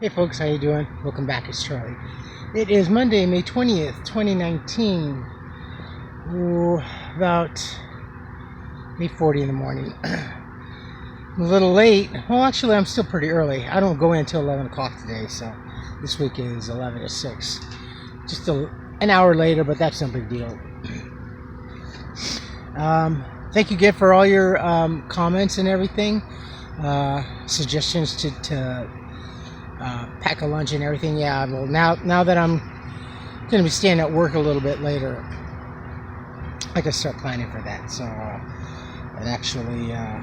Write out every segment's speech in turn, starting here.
Hey folks, how you doing? Welcome back, it's Charlie. It is Monday, May 20th, 2019. Ooh, about 8:40 in the morning. I'm a little late. Well, actually, I'm still pretty early. I don't go in until 11 o'clock today, so this week is 11 to 6. Just an hour later, but that's no big deal. Thank you again for all your comments and everything. Suggestions to pack a lunch and everything. Yeah, well, now that I'm going to be staying at work a little bit later, I can start planning for that. So, and actually, I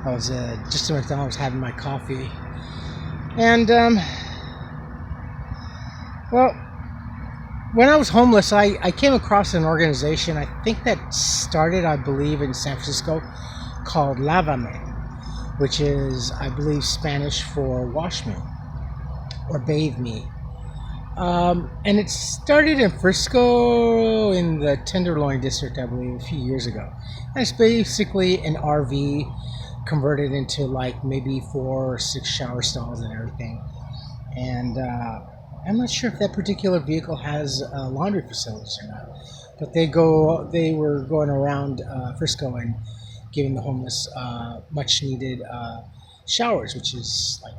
was just at McDonald's having my coffee, and well, when I was homeless, I came across an organization. I think that started, I believe, in San Francisco, called Lávame, which is, I believe, Spanish for wash me or bathe me. And it started in Frisco in the Tenderloin district, I believe, a few years ago. And it's basically an RV converted into like maybe 4 or 6 shower stalls and everything. And I'm not sure if that particular vehicle has laundry facilities or not, but they were going around Frisco and giving the homeless much needed showers, which is like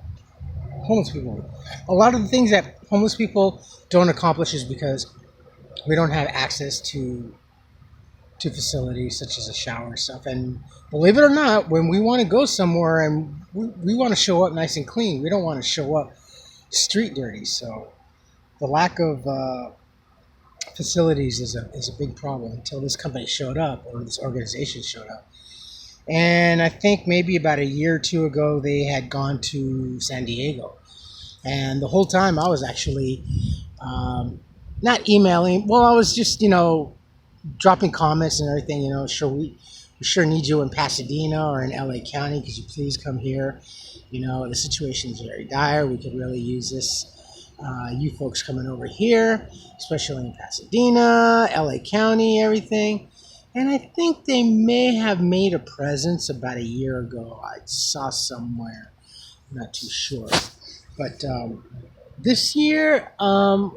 homeless people. A lot of the things that homeless people don't accomplish is because we don't have access to facilities such as a shower and stuff. And believe it or not, when we want to go somewhere and we want to show up nice and clean, we don't want to show up street dirty. So the lack of facilities is a big problem until this company showed up or this organization showed up. And I think maybe about a year or two ago, they had gone to San Diego. And the whole time I was actually not emailing. Well, I was just, dropping comments and everything. We sure need you in Pasadena or in LA County. Could you please come here? The situation is very dire. We could really use this. You folks coming over here, especially in Pasadena, LA County, everything. And I think they may have made a presence about a year ago. I saw somewhere. I'm not too sure. But this year, in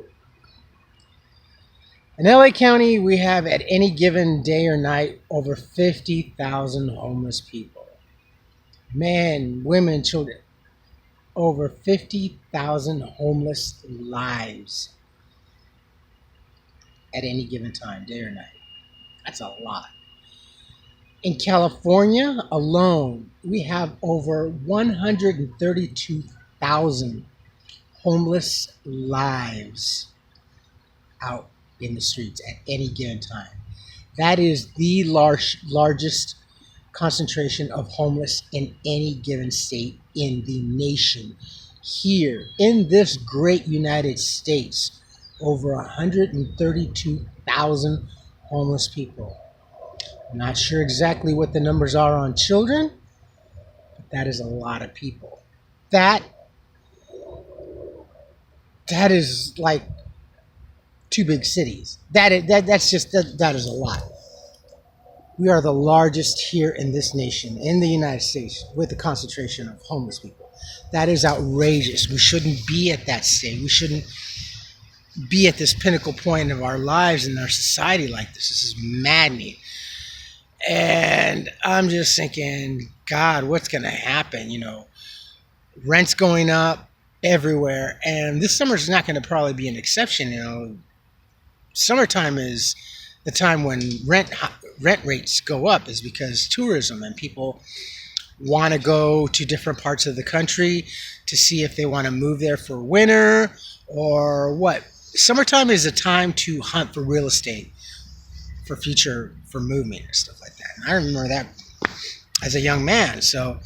LA County, we have at any given day or night over 50,000 homeless people. Men, women, children. Over 50,000 homeless lives at any given time, day or night. That's a lot. In California alone, we have over 132,000 homeless lives out in the streets at any given time. That is the largest concentration of homeless in any given state in the nation. Here in this great United States, over 132,000 homeless people. I'm not sure exactly what the numbers are on children, but that is a lot of people. That is like 2 big cities. That is a lot. We are the largest here in this nation, in the United States, with the concentration of homeless people. That is outrageous. We shouldn't be at that state. We shouldn't be at this pinnacle point of our lives in our society like this. This is maddening. And I'm just thinking, God, what's going to happen? Rent's going up everywhere. And this summer is not going to probably be an exception. Summertime is the time when rent rates go up, is because tourism and people want to go to different parts of the country to see if they want to move there for winter or what. Summertime is a time to hunt for real estate for movement and stuff like that. And I remember that as a young man. So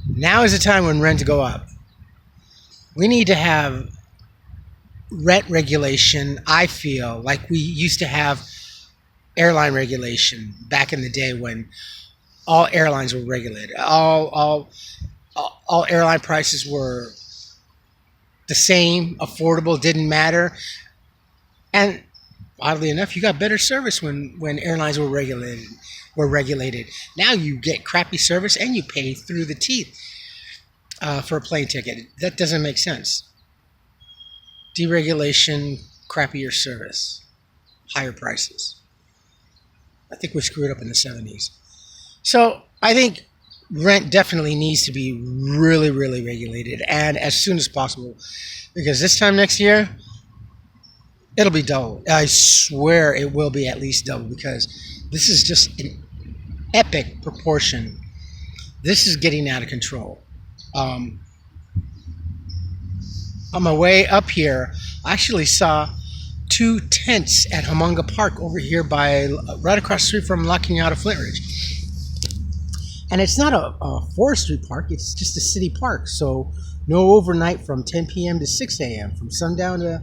now is the time when rent go up. We need to have rent regulation. I feel like we used to have airline regulation back in the day when all airlines were regulated. All airline prices were the same, affordable, didn't matter. And oddly enough, you got better service when airlines were regulated. Now you get crappy service and you pay through the teeth. for a plane ticket. That doesn't make sense. Deregulation, crappier service, higher prices. I think we screwed up in the 70s. So I think rent definitely needs to be really, really regulated and as soon as possible because this time next year, it'll be double. I swear it will be at least double because this is just an epic proportion. This is getting out of control. Um, on my way up here, I actually saw two tents at Humunga Park over here by right across the street from Locking Out of Flint Ridge. And it's not a forestry park, it's just a city park. So no overnight from 10 p.m. to 6 a.m., from sundown to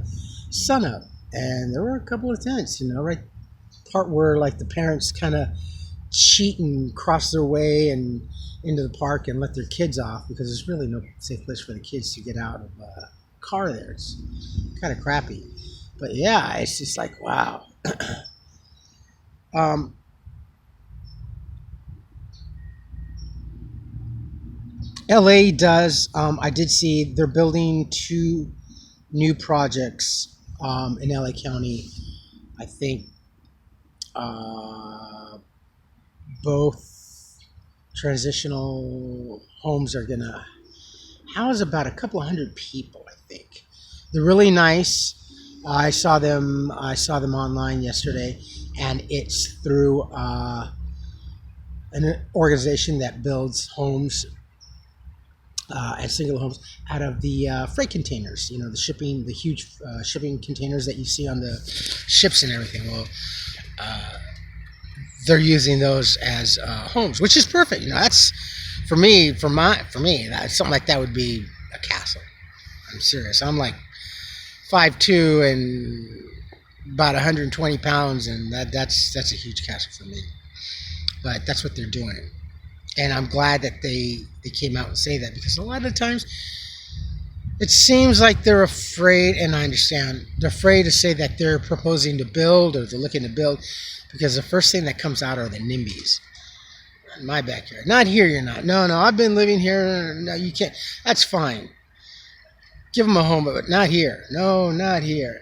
sunup. And there were a couple of tents, right part where like the parents kind of cheat and cross their way and into the park and let their kids off because there's really no safe place for the kids to get out of a car there. It's kind of crappy. But yeah, it's just like, wow. LA does. I did see they're building two new projects in LA County. I think both transitional homes are gonna house about a couple of hundred people. I think they're really nice. I saw them. I saw them online yesterday, and it's through an organization that builds homes and single homes out of the freight containers. The huge shipping containers that you see on the ships and everything. Well, they're using those as homes, which is perfect. That's for me. That's something like that would be a castle. I'm serious. I'm like 5'2" and about 120 pounds, and that's a huge castle for me. But that's what they're doing. And I'm glad that they came out and say that because a lot of times it seems like they're afraid, and I understand, they're afraid to say that they're proposing to build or they're looking to build because the first thing that comes out are the NIMBYs. In my backyard. Not here, you're not. No, I've been living here. No, you can't. That's fine. Give them a home, but not here. No, not here.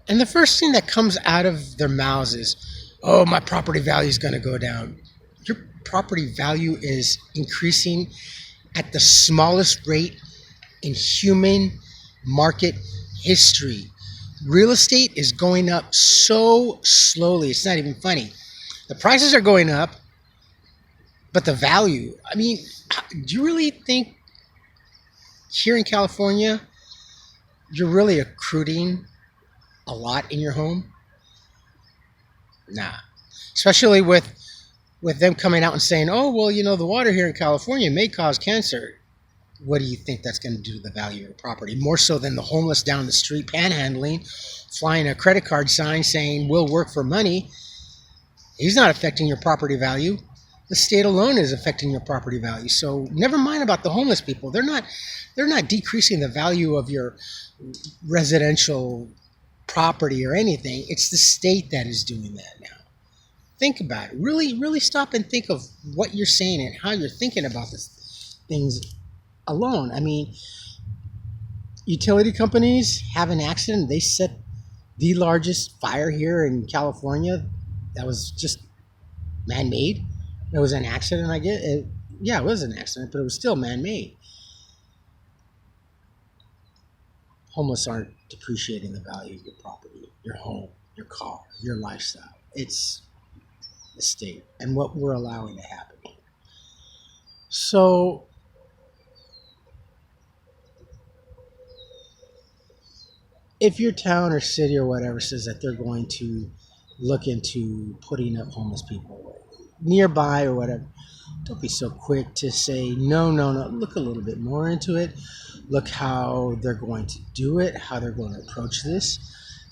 And the first thing that comes out of their mouths is, oh, my property value is going to go down. Your property value is increasing at the smallest rate in human market history. Real estate is going up so slowly. It's not even funny. The prices are going up, but the value, do you really think here in California, you're really accruing a lot in your home? Nah. Especially with them coming out and saying, oh, well, the water here in California may cause cancer. What do you think that's going to do to the value of your property? More so than the homeless down the street panhandling, flying a credit card sign saying, we'll work for money. He's not affecting your property value. The state alone is affecting your property value. So never mind about the homeless people. They're not decreasing the value of your residential property or anything. It's the state that is doing that now. Think about it. Really, really stop and think of what you're saying and how you're thinking about these things alone. Utility companies have an accident. They set the largest fire here in California. That was just man-made. It was an accident, I guess. It was an accident, but it was still man-made. Homeless aren't depreciating the value of your property, your home, your car, your lifestyle. It's the state and what we're allowing to happen. So if your town or city or whatever says that they're going to look into putting up homeless people nearby or whatever, don't be so quick to say no. Look a little bit more into it. Look how they're going to do it, how they're going to approach this.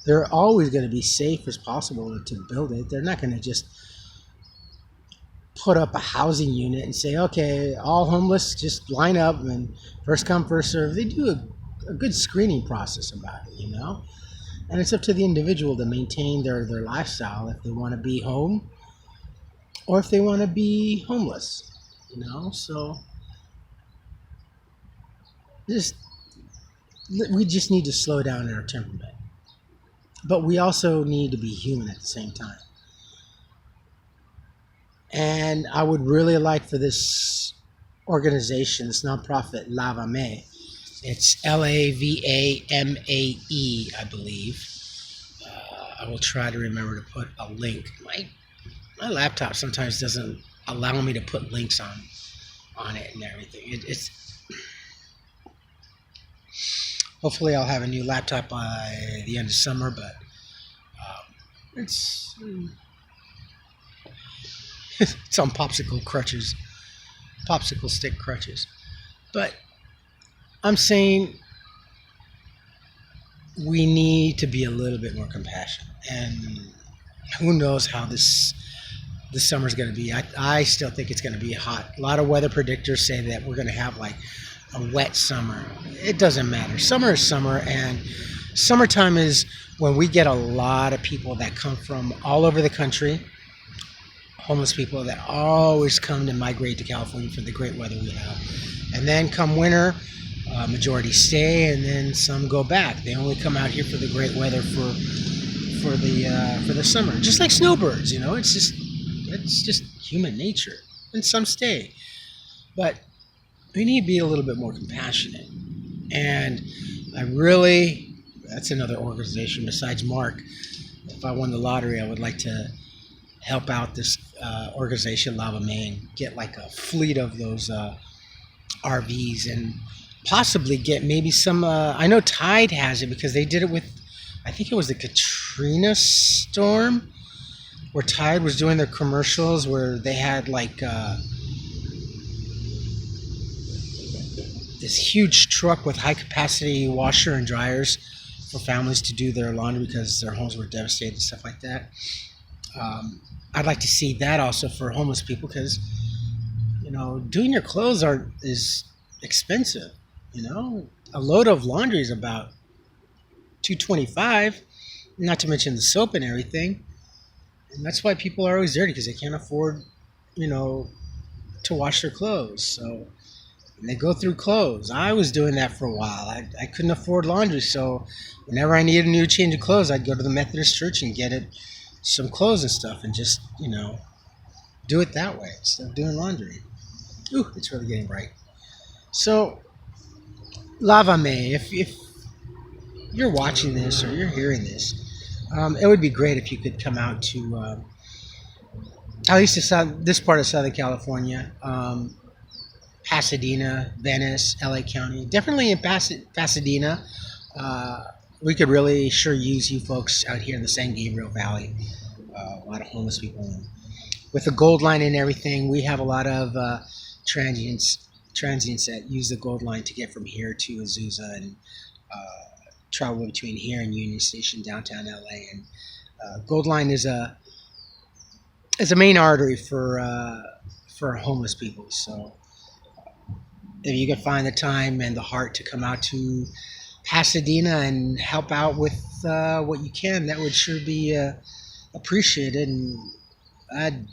They're always going to be safe as possible to build it. They're not going to just put up a housing unit and say, okay, all homeless just line up and first come, first serve. They do a good screening process about it, And it's up to the individual to maintain their lifestyle if they want to be home or if they want to be homeless, So Just we just need to slow down in our temperament, but we also need to be human at the same time. And I would really like for this organization, this nonprofit Lavame, it's Lavamae, I believe. I will try to remember to put a link. My laptop sometimes doesn't allow me to put links on it and everything. It's hopefully I'll have a new laptop by the end of summer, but it's it's on popsicle stick crutches. But I'm saying we need to be a little bit more compassionate, and who knows how this summer's going to be. I still think it's going to be hot. A lot of weather predictors say that we're going to have like a wet summer. It doesn't matter. Summer is summer, and summertime is when we get a lot of people that come from all over the country, homeless people that always come to migrate to California for the great weather we have. And then come winter, majority stay, and then some go back. They only come out here for the great weather for the summer. Just like snowbirds, it's just human nature. And some stay, but we need to be a little bit more compassionate. And that's another organization besides Mark. If I won the lottery, I would like to help out this organization, Lava Man, get like a fleet of those RVs and possibly get maybe some. I know Tide has it because they did it with, I think it was the Katrina storm, where Tide was doing their commercials where they had like this huge truck with high capacity washer and dryers for families to do their laundry because their homes were devastated and stuff like that. I'd like to see that also for homeless people because, doing your clothes is expensive. A load of laundry is about $225, not to mention the soap and everything. And that's why people are always dirty because they can't afford, to wash their clothes. So they go through clothes. I was doing that for a while. I couldn't afford laundry, so whenever I needed a new change of clothes, I'd go to the Methodist church and get some clothes and stuff and just, do it that way instead of doing laundry. Ooh, it's really getting bright. So, Lava May, if you're watching this or you're hearing this, it would be great if you could come out to at least this part of Southern California, Pasadena, Venice, LA County. Definitely in Pasadena. We could really sure use you folks out here in the San Gabriel Valley. A lot of homeless people. And with the Gold Line and everything, we have a lot of transients that use the Gold Line to get from here to Azusa and travel between here and Union Station, downtown LA. And Gold Line is a main artery for homeless people. So if you could find the time and the heart to come out to Pasadena and help out with what you can, that would sure be appreciated. And I'd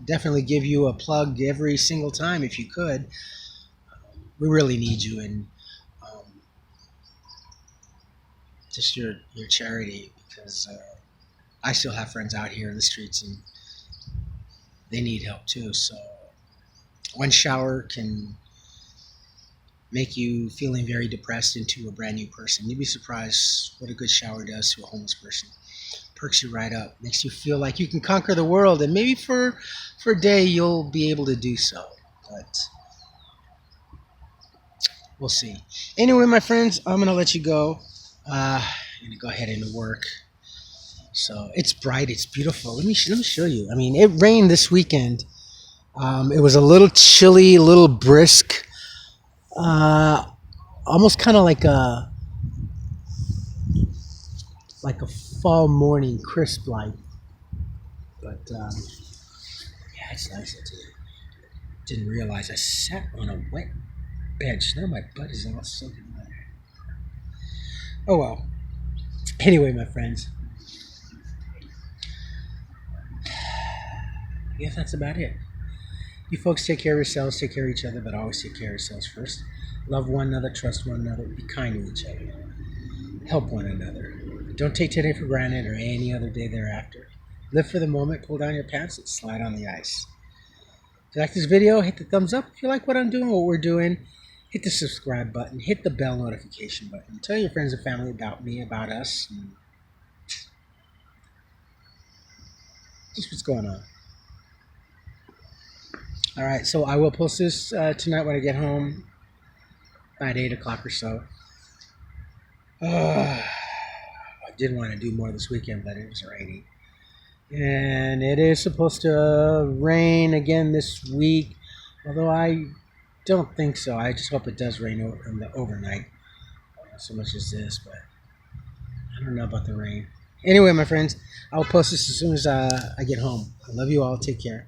definitely give you a plug every single time if you could. We really need you, and just your charity, because I still have friends out here in the streets and they need help too. So one shower can make you feeling very depressed into a brand new person. You'd be surprised what a good shower does to a homeless person. Perks you right up, makes you feel like you can conquer the world, and maybe for a day you'll be able to do so, but we'll see. Anyway, my friends, I'm gonna let you go. I'm gonna go ahead and work. So it's bright, it's beautiful. Let me show you. I mean, it rained this weekend. It was a little chilly, a little brisk. Almost kind of like a fall morning, crisp light. But yeah, it's nice. Didn't realize I sat on a wet bench. Now my butt is all soaking wet. Oh well. Anyway, my friends, I guess that's about it. You folks take care of yourselves, take care of each other, but always take care of yourselves first. Love one another, trust one another, be kind to each other, help one another. Don't take today for granted or any other day thereafter. Live for the moment, pull down your pants, and slide on the ice. If you like this video, hit the thumbs up. If you like what I'm doing, what we're doing, hit the subscribe button, hit the bell notification button. Tell your friends and family about me, about us, and just what's going on. All right, so I will post this tonight when I get home, about 8 o'clock or so. I did want to do more this weekend, but it was raining. And it is supposed to rain again this week, although I don't think so. I just hope it does rain in the overnight, not so much as this, but I don't know about the rain. Anyway, my friends, I'll post this as soon as I get home. I love you all. Take care.